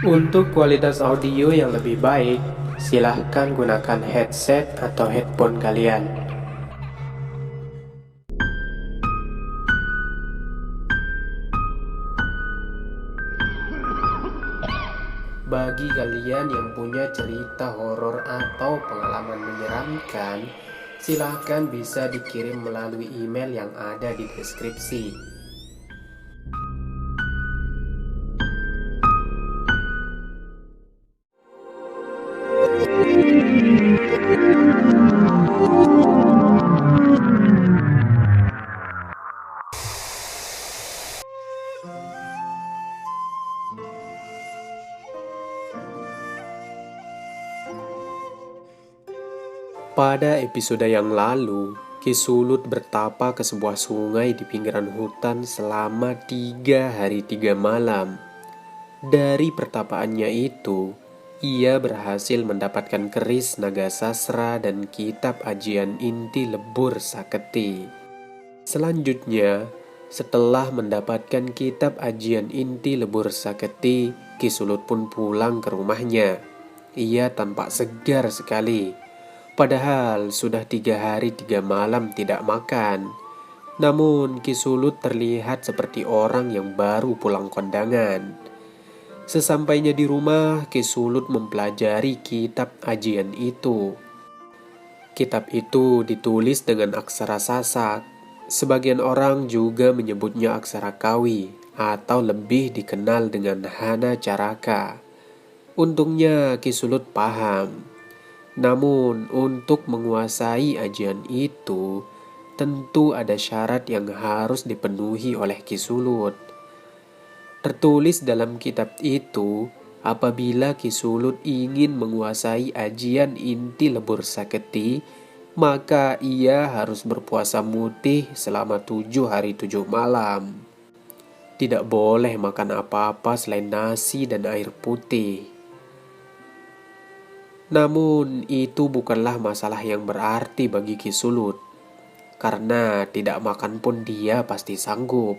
Untuk kualitas audio yang lebih baik, silahkan gunakan headset atau headphone kalian. Bagi kalian yang punya cerita horor atau pengalaman menyeramkan, silahkan bisa dikirim melalui email yang ada di deskripsi. Pada episode yang lalu, Ki Sulut bertapa ke sebuah sungai di pinggiran hutan selama 3 hari 3 malam. Dari pertapaannya itu, ia berhasil mendapatkan keris naga sasra dan kitab ajian inti lebur saketi. Selanjutnya, setelah mendapatkan kitab ajian inti lebur saketi, Ki Sulut pun pulang ke rumahnya. Ia tampak segar sekali. Padahal sudah 3 hari 3 malam tidak makan. Namun Ki Sulut terlihat seperti orang yang baru pulang kondangan. Sesampainya di rumah, Ki Sulut mempelajari kitab ajian itu. Kitab itu ditulis dengan aksara Sasak. Sebagian orang juga menyebutnya aksara Kawi atau lebih dikenal dengan Hana Caraka. Untungnya Ki Sulut paham. Namun, untuk menguasai ajian itu, tentu ada syarat yang harus dipenuhi oleh Ki Sulut. Tertulis dalam kitab itu, apabila Ki Sulut ingin menguasai ajian inti lebur saketi, maka ia harus berpuasa mutih selama 7 hari 7 malam. Tidak boleh makan apa-apa selain nasi dan air putih. Namun itu bukanlah masalah yang berarti bagi Ki Sulut, karena tidak makan pun dia pasti sanggup.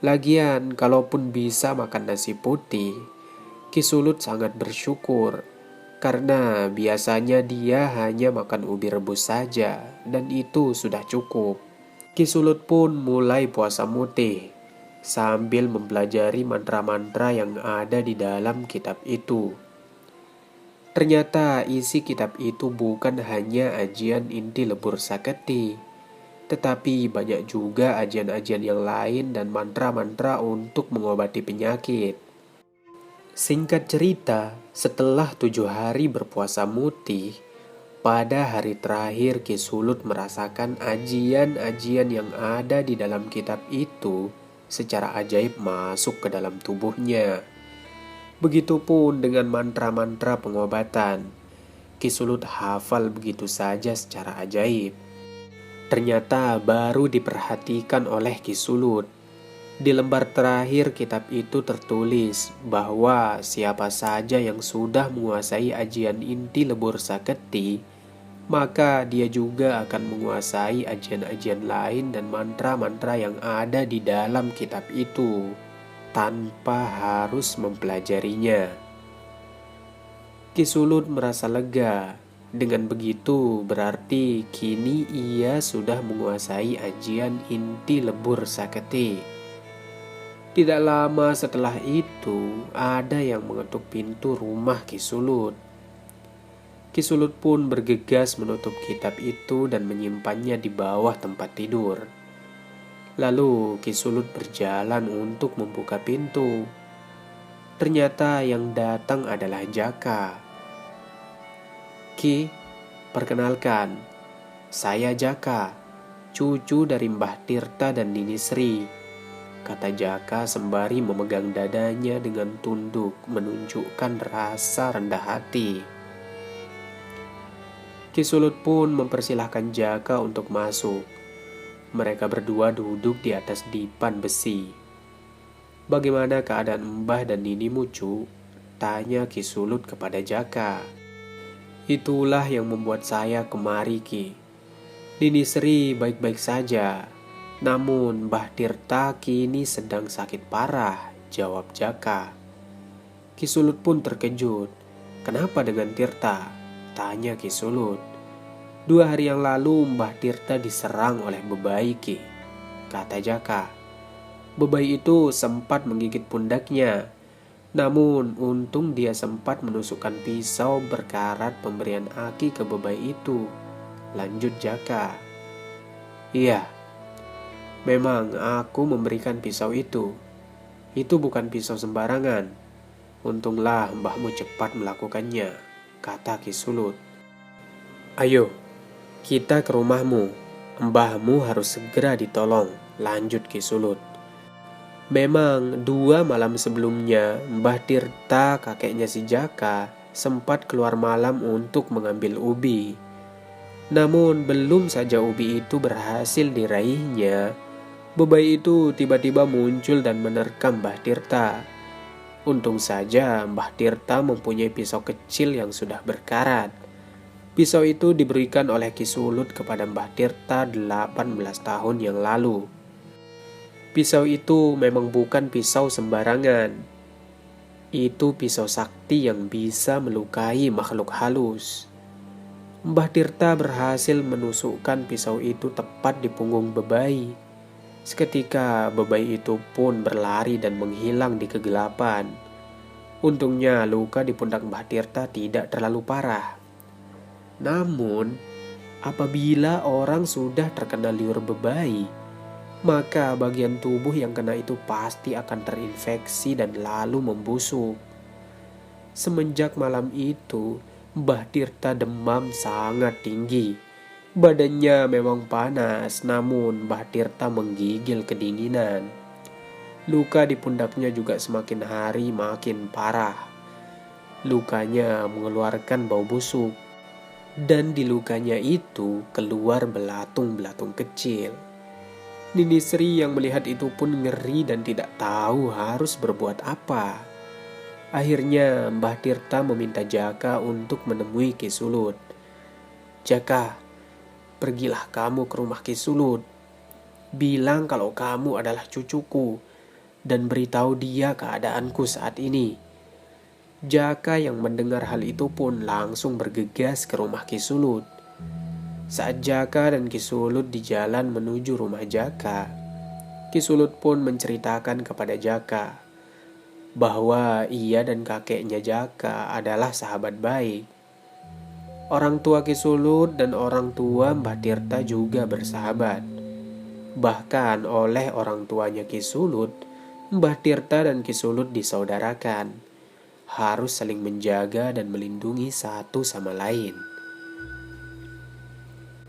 Lagian kalaupun bisa makan nasi putih, Ki Sulut sangat bersyukur, karena biasanya dia hanya makan ubi rebus saja, dan itu sudah cukup. Ki Sulut pun mulai puasa mutih, sambil mempelajari mantra-mantra yang ada di dalam kitab itu. Ternyata isi kitab itu bukan hanya ajian inti lebur saketi, tetapi banyak juga ajian-ajian yang lain dan mantra-mantra untuk mengobati penyakit. Singkat cerita, setelah 7 hari berpuasa mutih, pada hari terakhir Ki Sulut merasakan ajian-ajian yang ada di dalam kitab itu secara ajaib masuk ke dalam tubuhnya. Begitupun dengan mantra-mantra pengobatan. Ki Sulut hafal begitu saja secara ajaib. Ternyata baru diperhatikan oleh Ki Sulut. Di lembar terakhir kitab itu tertulis bahwa siapa saja yang sudah menguasai ajian inti lebur saketi, maka dia juga akan menguasai ajian-ajian lain dan mantra-mantra yang ada di dalam kitab itu, tanpa harus mempelajarinya. Ki Sulut merasa lega. Dengan begitu berarti kini ia sudah menguasai ajian inti lebur saketi. Tidak lama setelah itu, ada yang mengetuk pintu rumah Ki Sulut. Ki Sulut pun bergegas menutup kitab itu dan menyimpannya di bawah tempat tidur. Lalu Ki Sulut berjalan untuk membuka pintu. Ternyata yang datang adalah Jaka. "Ki, perkenalkan, saya Jaka, cucu dari Mbah Tirta dan Nini Sri," kata Jaka sembari memegang dadanya dengan tunduk menunjukkan rasa rendah hati. Ki Sulut pun mempersilahkan Jaka untuk masuk. Mereka berdua duduk di atas dipan besi. "Bagaimana keadaan Mbah dan Nini Mucu?" tanya Ki Sulut kepada Jaka. "Itulah yang membuat saya kemari, Ki. Nini Sri baik-baik saja. Namun Mbah Tirta kini sedang sakit parah," jawab Jaka. Ki Sulut pun terkejut. "Kenapa dengan Tirta?" tanya Ki Sulut. "2 hari yang lalu Mbah Tirta diserang oleh bebai, Ki," kata Jaka. "Bebai itu sempat menggigit pundaknya. Namun untung dia sempat menusukkan pisau berkarat pemberian Aki ke bebai itu," lanjut Jaka. "Iya, memang aku memberikan pisau itu. Itu bukan pisau sembarangan. Untunglah mbahmu cepat melakukannya," kata Ki Sulut. "Ayo, kita ke rumahmu. Mbahmu harus segera ditolong," lanjut Ki Sulut. Memang 2 malam sebelumnya, Mbah Tirta, kakeknya si Jaka, sempat keluar malam untuk mengambil ubi. Namun belum saja ubi itu berhasil diraihnya, bebai itu tiba-tiba muncul dan menerkam Mbah Tirta. Untung saja Mbah Tirta mempunyai pisau kecil yang sudah berkarat. Pisau itu diberikan oleh Ki Sulut kepada Mbah Tirta 18 tahun yang lalu. Pisau itu memang bukan pisau sembarangan. Itu pisau sakti yang bisa melukai makhluk halus. Mbah Tirta berhasil menusukkan pisau itu tepat di punggung bebai. Seketika bebai itu pun berlari dan menghilang di kegelapan. Untungnya luka di pundak Mbah Tirta tidak terlalu parah. Namun, apabila orang sudah terkena liur bebai, maka bagian tubuh yang kena itu pasti akan terinfeksi dan lalu membusuk. Semenjak malam itu, Mbah Tirta demam sangat tinggi. Badannya memang panas, namun Mbah Tirta menggigil kedinginan. Luka di pundaknya juga semakin hari makin parah. Lukanya mengeluarkan bau busuk, dan di lukanya itu keluar belatung-belatung kecil. Nini Sri yang melihat itu pun ngeri dan tidak tahu harus berbuat apa. Akhirnya Mbah Tirta meminta Jaka untuk menemui Ki Sulut. "Jaka, pergilah kamu ke rumah Ki Sulut. Bilang kalau kamu adalah cucuku dan beritahu dia keadaanku saat ini." Jaka yang mendengar hal itu pun langsung bergegas ke rumah Ki Sulut. Saat Jaka dan Ki Sulut di jalan menuju rumah Jaka, Ki Sulut pun menceritakan kepada Jaka bahwa ia dan kakeknya Jaka adalah sahabat baik. Orang tua Ki Sulut dan orang tua Mbah Tirta juga bersahabat. Bahkan oleh orang tuanya Ki Sulut, Mbah Tirta dan Ki Sulut disaudarakan, harus saling menjaga dan melindungi satu sama lain.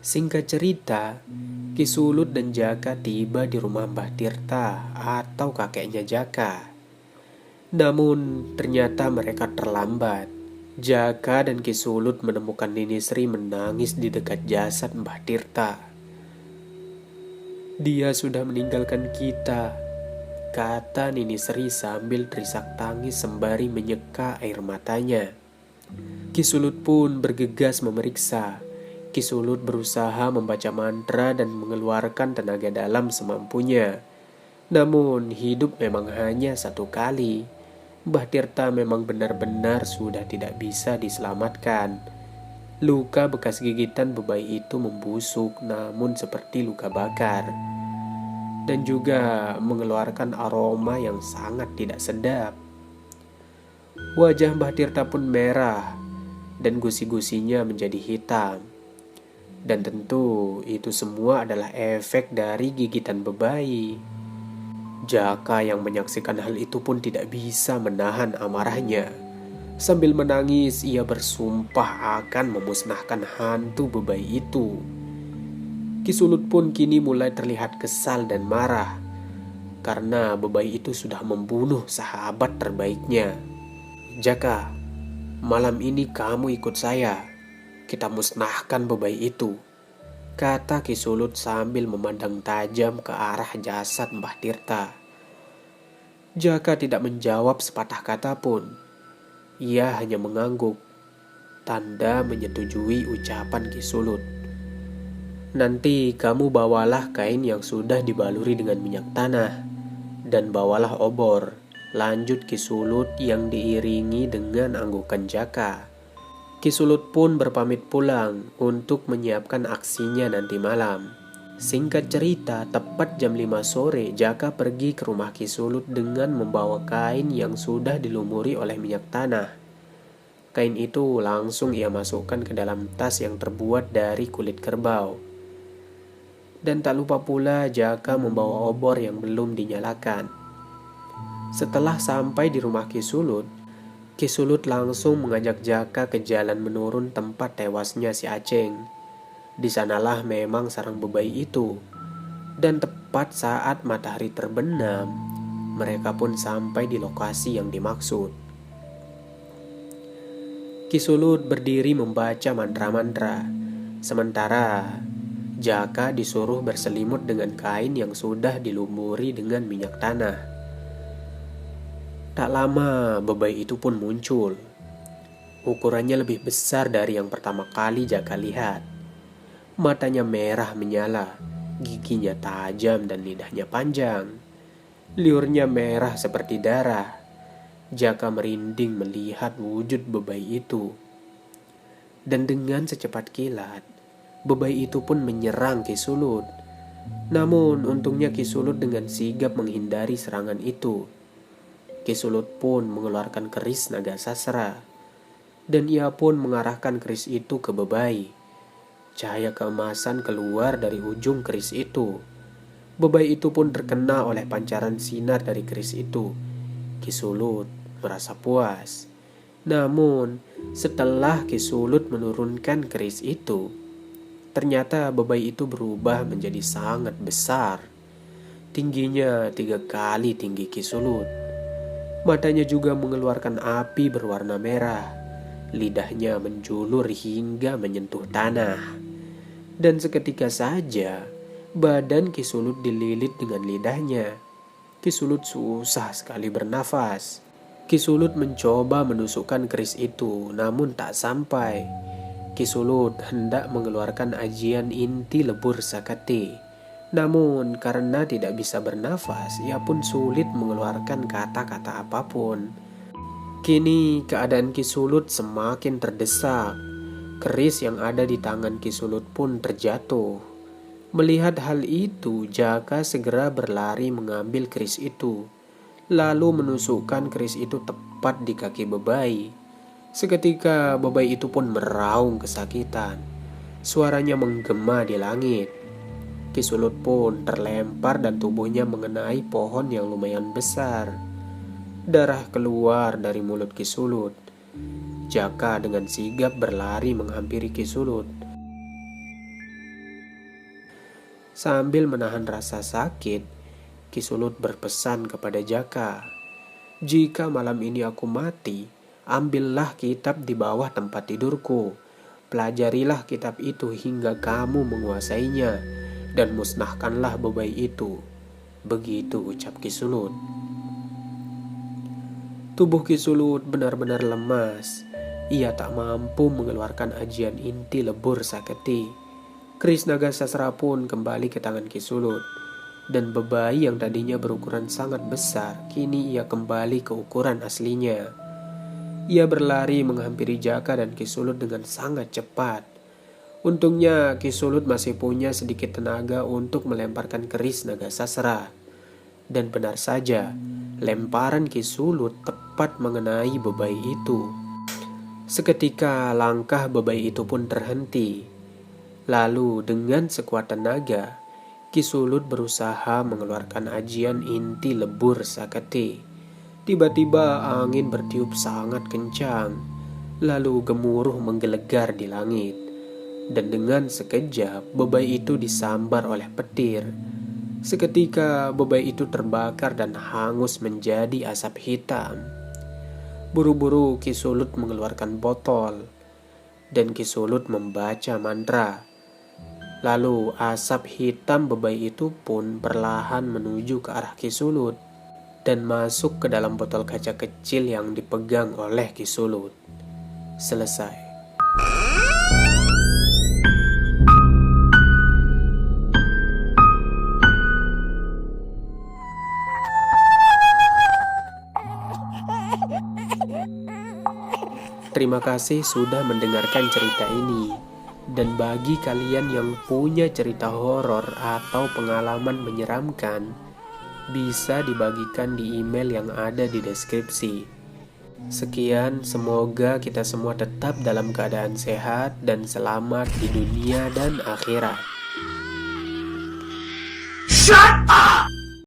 Singkat cerita, Ki Sulut dan Jaka tiba di rumah Mbah Tirta atau kakeknya Jaka. Namun ternyata mereka terlambat. Jaka dan Ki Sulut menemukan Nini Sri menangis di dekat jasad Mbah Tirta. "Dia sudah meninggalkan kita," kata Nini Sri sambil terisak tangis sembari menyeka air matanya. Ki Sulut pun bergegas memeriksa. Ki Sulut berusaha membaca mantra dan mengeluarkan tenaga dalam semampunya. Namun hidup memang hanya 1 kali. Mbah Tirta memang benar-benar sudah tidak bisa diselamatkan. Luka bekas gigitan bebai itu membusuk, namun seperti luka bakar, dan juga mengeluarkan aroma yang sangat tidak sedap. Wajah Mbah Tirta pun merah dan gusi-gusinya menjadi hitam. Dan tentu itu semua adalah efek dari gigitan bebai. Jaka yang menyaksikan hal itu pun tidak bisa menahan amarahnya. Sambil menangis, ia bersumpah akan memusnahkan hantu bebai itu. Ki Sulut pun kini mulai terlihat kesal dan marah, karena bebai itu sudah membunuh sahabat terbaiknya. "Jaka, malam ini kamu ikut saya. Kita musnahkan bebai itu," kata Ki Sulut sambil memandang tajam ke arah jasad Mbah Tirta. Jaka tidak menjawab sepatah kata pun. Ia hanya mengangguk, tanda menyetujui ucapan Ki Sulut. "Nanti kamu bawalah kain yang sudah dibaluri dengan minyak tanah, dan bawalah obor. lanjut Ki Sulut yang diiringi dengan anggukan Jaka. Ki Sulut pun berpamit pulang untuk menyiapkan aksinya nanti malam. Singkat cerita, tepat jam 5 sore, Jaka pergi ke rumah Ki Sulut dengan membawa kain yang sudah dilumuri oleh minyak tanah. Kain itu langsung ia masukkan ke dalam tas yang terbuat dari kulit kerbau. Dan tak lupa pula Jaka membawa obor yang belum dinyalakan. Setelah sampai di rumah Ki Sulut langsung mengajak Jaka ke jalan menurun tempat tewasnya si Aceng. Di sanalah memang sarang bebai itu. Dan tepat saat matahari terbenam, mereka pun sampai di lokasi yang dimaksud. Ki Sulut berdiri membaca mantra-mantra, sementara Jaka disuruh berselimut dengan kain yang sudah dilumuri dengan minyak tanah. Tak lama bebai itu pun muncul. Ukurannya lebih besar dari yang pertama kali Jaka lihat. Matanya merah menyala, giginya tajam dan lidahnya panjang. Liurnya merah seperti darah. Jaka merinding melihat wujud bebai itu. Dan dengan secepat kilat, bebai itu pun menyerang Ki Sulut. Namun untungnya Ki Sulut dengan sigap menghindari serangan itu. Ki Sulut pun mengeluarkan keris naga sasra. Dan ia pun mengarahkan keris itu ke bebai. Cahaya keemasan keluar dari ujung keris itu. Bebai itu pun terkena oleh pancaran sinar dari keris itu. Ki Sulut merasa puas. Namun setelah Ki Sulut menurunkan keris itu, ternyata bebai itu berubah menjadi sangat besar. Tingginya 3 kali tinggi Ki Sulut. Matanya juga mengeluarkan api berwarna merah. Lidahnya menjulur hingga menyentuh tanah. Dan seketika saja, badan Ki Sulut dililit dengan lidahnya. Ki Sulut susah sekali bernafas. Ki Sulut mencoba menusukkan keris itu, namun tak sampai. Ki Sulut hendak mengeluarkan ajian inti lebur saketi. Namun karena tidak bisa bernafas, ia pun sulit mengeluarkan kata-kata apapun. Kini keadaan Ki Sulut semakin terdesak. Keris yang ada di tangan Ki Sulut pun terjatuh. Melihat hal itu, Jaka segera berlari mengambil keris itu, lalu menusukkan keris itu tepat di kaki bebai. Seketika bebai itu pun meraung kesakitan. Suaranya menggema di langit. Ki Sulut pun terlempar dan tubuhnya mengenai pohon yang lumayan besar. Darah keluar dari mulut Ki Sulut. Jaka dengan sigap berlari menghampiri Ki Sulut. Sambil menahan rasa sakit, Ki Sulut berpesan kepada Jaka, "Jika malam ini aku mati, ambillah kitab di bawah tempat tidurku. Pelajarilah kitab itu hingga kamu menguasainya, dan musnahkanlah bebai itu." Begitu ucap Ki Sulut. Tubuh Ki Sulut benar-benar lemas. Ia tak mampu mengeluarkan ajian inti lebur saketi. Keris naga sasra pun kembali ke tangan Ki Sulut. Dan bebai yang tadinya berukuran sangat besar, kini ia kembali ke ukuran aslinya. Ia berlari menghampiri Jaka dan Ki Sulut dengan sangat cepat. Untungnya Ki Sulut masih punya sedikit tenaga untuk melemparkan keris naga sasra. Dan benar saja, lemparan Ki Sulut tepat mengenai bebai itu. Seketika langkah bebai itu pun terhenti. Lalu dengan sekuat tenaga, Ki Sulut berusaha mengeluarkan ajian inti lebur saketi. Tiba-tiba angin bertiup sangat kencang, lalu gemuruh menggelegar di langit. Dan dengan sekejap bebai itu disambar oleh petir. Seketika bebai itu terbakar dan hangus menjadi asap hitam. Buru-buru Ki Sulut mengeluarkan botol, dan Ki Sulut membaca mantra. Lalu asap hitam bebai itu pun perlahan menuju ke arah Ki Sulut dan masuk ke dalam botol kaca kecil yang dipegang oleh Ki Sulut. Selesai. Terima kasih sudah mendengarkan cerita ini. Dan bagi kalian yang punya cerita horor atau pengalaman menyeramkan, bisa dibagikan di email yang ada di deskripsi. Sekian, semoga kita semua tetap dalam keadaan sehat dan selamat di dunia dan akhirat. Shut up!